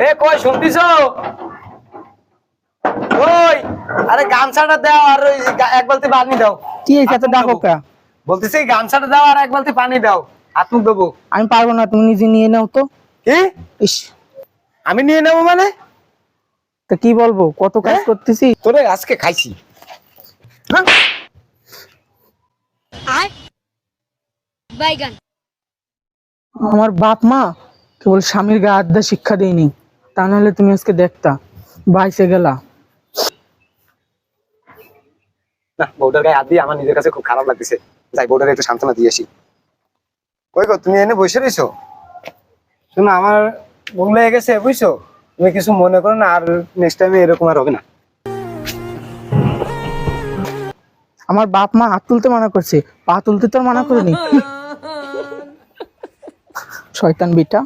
এ কই শুনতিছো? ওই আরে গামছাটা দাও আর ওই এক বালতি পানি দাও। কি হয়েছে এত ডাকো কা? বলতেছি গামছাটা দাও আর এক বালতি পানি দাও, হাত মুখ দেবো। আমি পারবো না, তুমি নিজে নিয়ে নাও তো। কি? ইস, আমি নিয়ে নেবো মানে? তা কি বলবো, কত কাজ করতেছি। তোরে আজকে খাইছি। বাইগান। আমার বাপ মা কেবল স্বামীর গায়ে হাত দেওয়ার শিক্ষা দেয়নি, তা নাহলে তুমি আজকে দেখতা বাইসে গেলা। না, বউটার গায়ে হাত দিয়ে আমার নিজের কাছে খুব খারাপ লাগতেছে। যাই বউটার একটু সান্ত্বনা দিয়ে আসি। কই গো, তুমি এনে বসে রইছো? শোনো, আমার ভুল হয়ে গেছে বুঝছো, তুমি কিছু মনে করো না, আর নেক্সট টাইমে এরকম আর হবে না। আমার বাপ মা হাত তুলতে মানা করছে, পা তুলতে তো আর মানা করেনি। শয়তান বেটা।